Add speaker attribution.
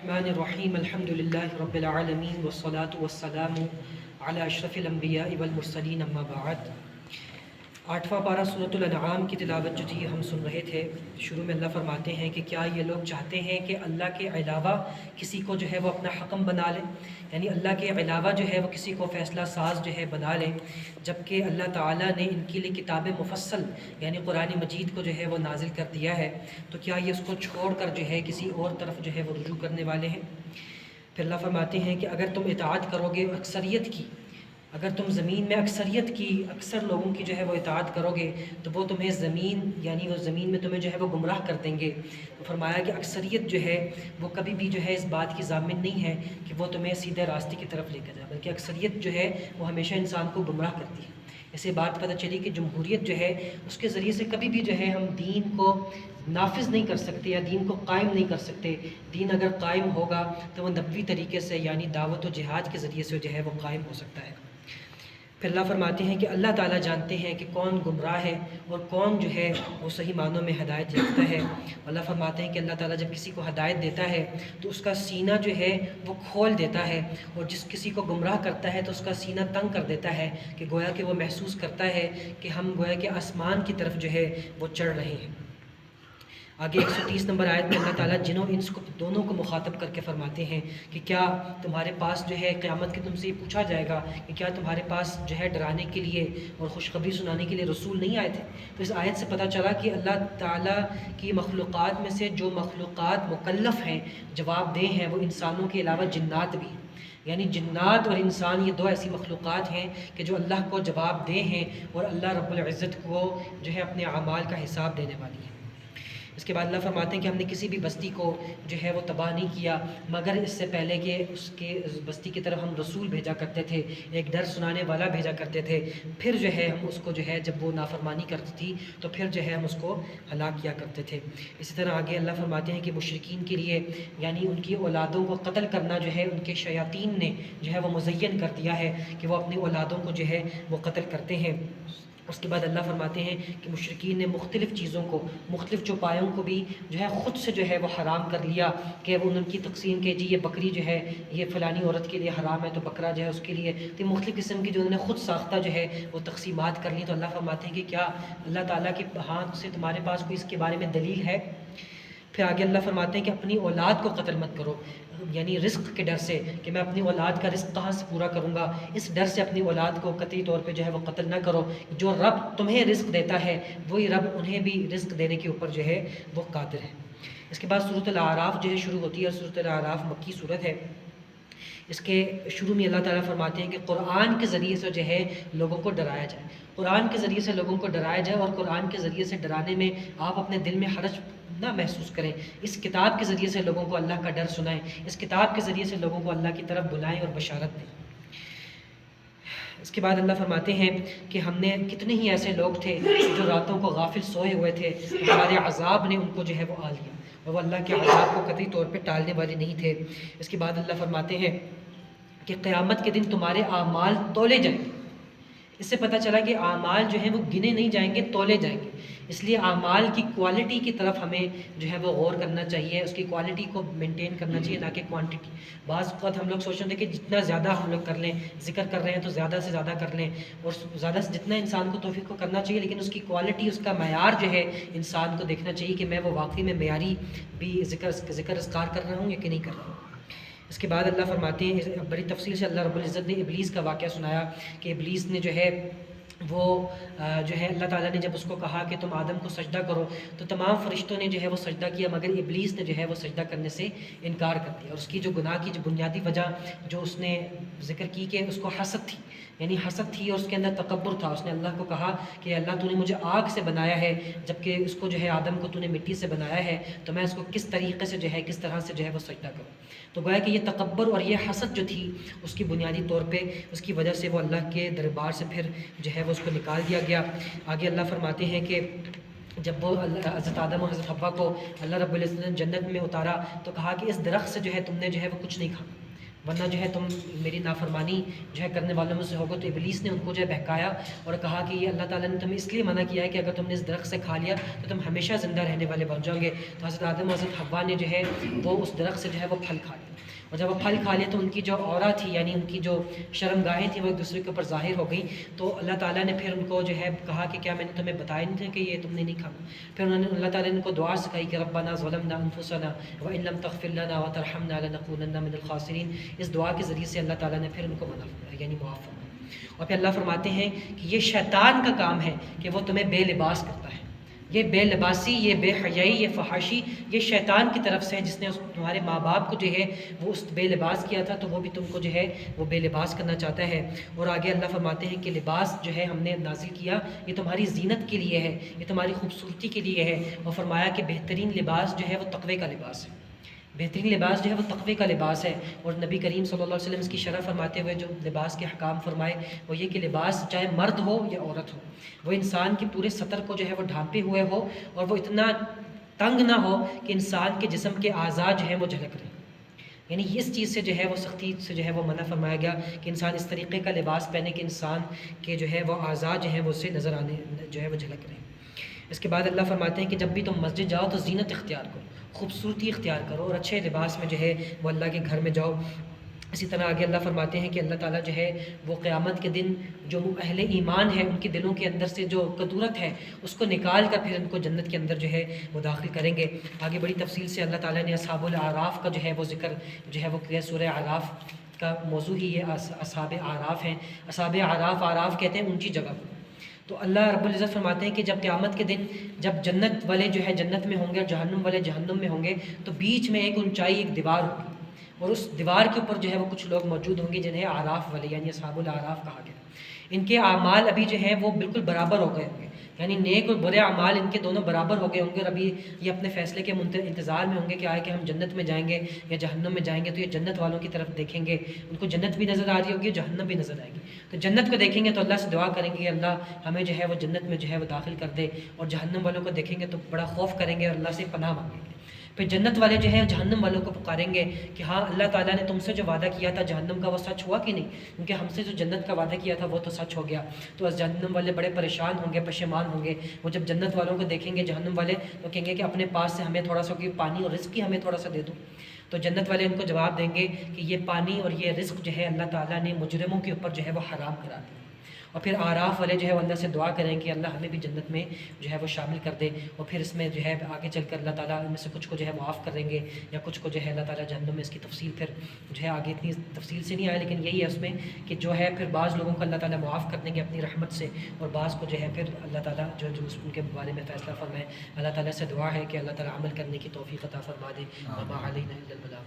Speaker 1: الرحمن الرحیم الحمد للہ رب العالمین والصلاة والسلام علی اشرف الانبیاء والمرسلین اما بعد۔ 8واں پارہ سورۃ الانعام کی تلاوت جو تھی ہم سن رہے تھے۔ شروع میں اللہ فرماتے ہیں کہ کیا یہ لوگ چاہتے ہیں کہ اللہ کے علاوہ کسی کو جو ہے وہ اپنا حکم بنا لیں، یعنی اللہ کے علاوہ جو ہے وہ کسی کو فیصلہ ساز جو ہے بنا لیں، جبکہ اللہ تعالیٰ نے ان کے لیے کتاب مفصل یعنی قرآن مجید کو جو ہے وہ نازل کر دیا ہے، تو کیا یہ اس کو چھوڑ کر جو ہے کسی اور طرف جو ہے وہ رجوع کرنے والے ہیں؟ پھر اللہ فرماتے ہیں کہ اگر تم اطاعت کرو گے اکثریت کی، اگر تم زمین میں اکثریت کی، اکثر لوگوں کی جو ہے وہ اطاعت کرو گے تو وہ تمہیں وہ زمین میں تمہیں جو ہے وہ گمراہ کر دیں گے۔ تو فرمایا کہ اکثریت جو ہے وہ کبھی بھی جو ہے اس بات کی ضامن نہیں ہے کہ وہ تمہیں سیدھے راستے کی طرف لے کر جائے، بلکہ اکثریت جو ہے وہ ہمیشہ انسان کو گمراہ کرتی ہے۔ اسے بات پتہ چلی کہ جمہوریت جو ہے اس کے ذریعے سے کبھی بھی جو ہے ہم دین کو نافذ نہیں کر سکتے یا دین کو قائم نہیں کر سکتے۔ دین اگر قائم ہوگا تو وہ نبوی طریقے سے یعنی دعوت و جہاد کے ذریعے سے جو ہے وہ قائم ہو سکتا ہے۔ پھر اللہ فرماتے ہیں کہ اللہ تعالیٰ جانتے ہیں کہ کون گمراہ ہے اور کون جو ہے وہ صحیح معنوں میں ہدایت یافتہ ہے۔ اللہ فرماتے ہیں کہ اللہ تعالیٰ جب کسی کو ہدایت دیتا ہے تو اس کا سینہ جو ہے وہ کھول دیتا ہے، اور جس کسی کو گمراہ کرتا ہے تو اس کا سینہ تنگ کر دیتا ہے، کہ گویا کہ وہ محسوس کرتا ہے کہ ہم گویا کہ آسمان کی طرف جو ہے وہ چڑھ رہے ہیں۔ آگے 130 نمبر آیت میں اللہ تعالیٰ جنوں انس کو دونوں کو مخاطب کر کے فرماتے ہیں کہ کیا تمہارے پاس جو ہے قیامت کے تم سے یہ پوچھا جائے گا کہ کیا تمہارے پاس جو ہے ڈرانے کے لیے اور خوشخبری سنانے کے لیے رسول نہیں آئے تھے؟ تو اس آیت سے پتہ چلا کہ اللہ تعالیٰ کی مخلوقات میں سے جو مخلوقات مکلف ہیں، جواب دہ ہیں، وہ انسانوں کے علاوہ جنات بھی ہیں۔ یعنی جنات اور انسان یہ دو ایسی مخلوقات ہیں کہ جو اللہ کو جواب دہ ہیں اور اللہ رب العزت کو جو ہے اپنے اعمال کا حساب دینے والی ہیں۔ اس کے بعد اللہ فرماتے ہیں کہ ہم نے کسی بھی بستی کو جو ہے وہ تباہ نہیں کیا مگر اس سے پہلے کہ اس بستی کی طرف ہم رسول بھیجا کرتے تھے، ایک ڈر سنانے والا بھیجا کرتے تھے، پھر جو ہے ہم اس کو جو ہے جب وہ نافرمانی کرتی تھی تو پھر جو ہے ہم اس کو ہلاک کیا کرتے تھے۔ اسی طرح آگے اللہ فرماتے ہیں کہ مشرکین کے لیے یعنی ان کی اولادوں کو قتل کرنا جو ہے ان کے شیاطین نے جو ہے وہ مزین کر دیا ہے کہ وہ اپنی اولادوں کو جو ہے وہ قتل کرتے ہیں۔ اس کے بعد اللہ فرماتے ہیں کہ مشرکین نے مختلف چیزوں کو، مختلف چوپایوں کو بھی جو ہے خود سے جو ہے وہ حرام کر لیا، کہ وہ ان کی تقسیم کے جی یہ بکری جو ہے یہ فلانی عورت کے لیے حرام ہے تو بکرا جو ہے اس کے لیے، تو مختلف قسم کی جو انہوں نے خود ساختہ جو ہے وہ تقسیمات کر لی۔ تو اللہ فرماتے ہیں کہ کیا اللہ تعالیٰ کے ہاتھ سے تمہارے پاس کوئی اس کے بارے میں دلیل ہے؟ پھر آگے اللہ فرماتے ہیں کہ اپنی اولاد کو قتل مت کرو، یعنی رزق کے ڈر سے کہ میں اپنی اولاد کا رزق کہاں سے پورا کروں گا، اس ڈر سے اپنی اولاد کو قطعی طور پہ جو ہے وہ قتل نہ کرو۔ جو رب تمہیں رزق دیتا ہے وہی رب انہیں بھی رزق دینے کے اوپر جو ہے وہ قادر ہے۔ اس کے بعد سورۃ الاعراف جو ہے شروع ہوتی ہے، اور سورۃ الاعراف مکی صورت ہے۔ اس کے شروع میں اللہ تعالیٰ فرماتے ہیں کہ قرآن کے ذریعے سے جو ہے لوگوں کو ڈرایا جائے، قرآن کے ذریعے سے لوگوں کو ڈرایا جائے، اور قرآن کے ذریعے سے ڈرانے میں آپ اپنے دل میں حرج نہ محسوس کریں۔ اس کتاب کے ذریعے سے لوگوں کو اللہ کا ڈر سنائیں، اس کتاب کے ذریعے سے لوگوں کو اللہ کی طرف بلائیں اور بشارت دیں۔ اس کے بعد اللہ فرماتے ہیں کہ ہم نے کتنے ہی ایسے لوگ تھے جو راتوں کو غافل سوئے ہوئے تھے، ہمارے عذاب نے ان کو جو ہے وہ آ لیا، اور وہ اللہ کے عذاب کو قطعی طور پہ ٹالنے والے نہیں تھے۔ اس کے بعد اللہ فرماتے ہیں کہ قیامت کے دن تمہارے اعمال تولے جائیں گے۔ اس سے پتہ چلا کہ اعمال جو ہیں وہ گنے نہیں جائیں گے، تولے جائیں گے۔ اس لیے اعمال کی کوالٹی کی طرف ہمیں جو ہے وہ غور کرنا چاہیے، اس کی کوالٹی کو مینٹین کرنا چاہیے، نہ کہ کوانٹٹی۔ بعض اوقات ہم لوگ سوچتے ہیں کہ جتنا زیادہ ہم لوگ کر لیں، ذکر کر رہے ہیں تو زیادہ سے زیادہ کر لیں، اور زیادہ سے جتنا انسان کو توفیق کو کرنا چاہیے، لیکن اس کی کوالٹی، اس کا معیار جو ہے انسان کو دیکھنا چاہیے کہ میں وہ واقعی میں معیاری بھی ذکر اذکار کر رہا ہوں یا کہ نہیں کر رہا ہوں۔ اس کے بعد اللہ فرماتے ہیں، بڑی تفصیل سے اللہ رب العزت نے ابلیس کا واقعہ سنایا کہ ابلیس نے جو ہے وہ جو ہے اللہ تعالیٰ نے جب اس کو کہا کہ تم آدم کو سجدہ کرو تو تمام فرشتوں نے جو ہے وہ سجدہ کیا، مگر ابلیس نے جو ہے وہ سجدہ کرنے سے انکار کر دیا۔ اور اس کی جو گناہ کی جو بنیادی وجہ جو اس نے ذکر کی کہ اس کو حسد تھی، یعنی حسد تھی، اور اس کے اندر تکبر تھا۔ اس نے اللہ کو کہا کہ اللہ تو نے مجھے آگ سے بنایا ہے، جبکہ اس کو جو ہے آدم کو تو نے مٹی سے بنایا ہے، تو میں اس کو کس طریقے سے جو ہے کس طرح سے جو ہے وہ سجدہ کروں۔ تو گویا کہ یہ تکبر اور یہ حسد جو تھی اس کی بنیادی طور پہ اس کی وجہ سے وہ اللہ کے دربار سے پھر جو ہے وہ اس کو نکال دیا گیا۔ آگے اللہ فرماتے ہیں کہ جب وہ حضرت آدم اور حضرت حوا کو اللہ رب العزت نے جنت میں اتارا تو کہا کہ اس درخت سے جو ہے تم نے جو ہے وہ کچھ نہیں کھانا، ورنہ جو ہے تم میری نافرمانی جو ہے کرنے والوں میں سے ہوگا۔ تو ابلیس نے ان کو جو ہے بہکایا اور کہا کہ یہ اللہ تعالیٰ نے تمہیں اس لیے منع کیا ہے کہ اگر تم نے اس درخت سے کھا لیا تو تم ہمیشہ زندہ رہنے والے بن جاؤ گے۔ تو حضرت آدم اور حضرت حوا نے جو ہے وہ اس درخت سے جو ہے وہ پھل کھا لیا، اور جب وہ پھل کھا لیا تو ان کی جو عورا تھی، یعنی ان کی جو شرمگاہیں تھیں، وہ ایک دوسرے کے اوپر ظاہر ہو گئی۔ تو اللہ تعالیٰ نے پھر ان کو جو ہے کہا کہ کیا میں نے تمہیں بتایا نہیں تھا کہ یہ تم نے نہیں کھانا؟ پھر انہوں نے اللہ تعالیٰ نے ان کو دعا سکھائی کہ ربنا ظلمنا انفسنا وان لم تغفر لنا وترحمنا لنکونن من الخاسرین۔ اس دعا کے ذریعے سے اللہ تعالیٰ نے پھر ان کو یعنی معاف فرمایا۔ اور پھر اللہ فرماتے ہیں کہ یہ شیطان کا کام ہے کہ وہ تمہیں بے لباس کرتا ہے۔ یہ بے لباسی، یہ بے حیائی، یہ فحاشی، یہ شیطان کی طرف سے ہے، جس نے تمہارے ماں باپ کو جو ہے وہ اس بے لباس کیا تھا، تو وہ بھی تم کو جو ہے وہ بے لباس کرنا چاہتا ہے۔ اور آگے اللہ فرماتے ہیں کہ لباس جو ہے ہم نے نازل کیا یہ تمہاری زینت کے لیے ہے، یہ تمہاری خوبصورتی کے لیے ہے، اور فرمایا کہ بہترین لباس جو ہے وہ تقوی کا لباس ہے۔ بہترین لباس جو ہے وہ تقوی کا لباس ہے۔ اور نبی کریم صلی اللہ علیہ وسلم اس کی شرح فرماتے ہوئے جو لباس کے احکام فرمائے وہ یہ کہ لباس چاہے مرد ہو یا عورت ہو، وہ انسان کے پورے سطر کو جو ہے وہ ڈھانپے ہوئے ہو، اور وہ اتنا تنگ نہ ہو کہ انسان کے جسم کے اعضاء جو ہیں وہ جھلک رہے۔ یعنی اس چیز سے جو ہے وہ سختی سے جو ہے وہ منع فرمایا گیا کہ انسان اس طریقے کا لباس پہنے کہ انسان کے جو ہے وہ اعضاء جو ہیں وہ اس سے نظر آنے جو ہے وہ جھلک رہے۔ اس کے بعد اللہ فرماتے ہیں کہ جب بھی تم مسجد جاؤ تو زینت اختیار کرو، خوبصورتی اختیار کرو، اور اچھے لباس میں جو ہے وہ اللہ کے گھر میں جاؤ۔ اسی طرح آگے اللہ فرماتے ہیں کہ اللہ تعالیٰ جو ہے وہ قیامت کے دن جو اہل ایمان ہے ان کے دلوں کے اندر سے جو کدورت ہے اس کو نکال کر پھر ان کو جنت کے اندر جو ہے وہ داخل کریں گے۔ آگے بڑی تفصیل سے اللہ تعالیٰ نے اصحاب الاعراف کا جو ہے وہ ذکر جو ہے وہ کیا۔ سورہ اعراف کا موضوع ہی یہ اصحاب اعراف ہیں۔ اصحاب اعراف، اعراف کہتے ہیں اونچی جگہ کو۔ تو اللہ رب العزت فرماتے ہیں کہ جب قیامت کے دن جب جنت والے جو ہے جنت میں ہوں گے اور جہنم والے جہنم میں ہوں گے تو بیچ میں ایک اونچائی، ایک دیوار ہوگی، اور اس دیوار کے اوپر جو ہے وہ کچھ لوگ موجود ہوں گے جنہیں اعراف والے یعنی اصحاب الاعراف کہا گیا۔ ان کے اعمال ابھی جو ہیں وہ بالکل برابر ہو گئے ہوں گے، یعنی نیک اور برے اعمال ان کے دونوں برابر ہو گئے ہوں گے، اور ابھی یہ اپنے فیصلے کے انتظار میں ہوں گے کہ آئے کہ ہم جنت میں جائیں گے یا جہنم میں جائیں گے۔ تو یہ جنت والوں کی طرف دیکھیں گے، ان کو جنت بھی نظر آ رہی ہوگی، جہنم بھی نظر آئے گی۔ تو جنت کو دیکھیں گے تو اللہ سے دعا کریں گے کہ اللہ ہمیں جو ہے وہ جنت میں جو ہے وہ داخل کر دے، اور جہنم والوں کو دیکھیں گے تو بڑا خوف کریں گے اور اللہ سے پناہ مانگیں گے۔ پھر جنت والے جو ہیں جہنم والوں کو پکاریں گے کہ ہاں اللہ تعالیٰ نے تم سے جو وعدہ کیا تھا جہنم کا وہ سچ ہوا کہ نہیں؟ کیونکہ ہم سے جو جنت کا وعدہ کیا تھا وہ تو سچ ہو گیا۔ تو اس جہنم والے بڑے پریشان ہوں گے، پشیمان ہوں گے۔ وہ جب جنت والوں کو دیکھیں گے جہنم والے تو کہیں گے کہ اپنے پاس سے ہمیں تھوڑا سا کوئی پانی اور رزق ہی ہمیں تھوڑا سا دے دو۔ تو جنت والے ان کو جواب دیں گے کہ یہ پانی اور یہ رزق جو ہے اللہ تعالیٰ نے مجرموں کے اوپر جو ہے وہ حرام کرا دیا۔ اور پھر اعراف والے جو ہے وہ اللہ سے دعا کریں کہ اللہ ہمیں بھی جنت میں جو ہے وہ شامل کر دے، اور پھر اس میں جو ہے آگے چل کر اللہ تعالیٰ ان میں سے کچھ کو جو ہے معاف کریں گے، یا کچھ کو جو ہے اللہ تعالیٰ جہنم میں اس کی تفصیل پھر جو ہے آگے اتنی تفصیل سے نہیں آیا، لیکن یہی ہے اس میں کہ جو ہے پھر بعض لوگوں کو اللہ تعالیٰ معاف کر دیں گے اپنی رحمت سے، اور بعض کو جو ہے پھر اللہ تعالیٰ جو ان کے بارے میں فیصلہ فرمائے۔ اللہ تعالیٰ سے دعا ہے کہ اللہ تعالیٰ عمل کرنے کی توفیق عطا فرما دے۔ وما علینا الا البلاغ۔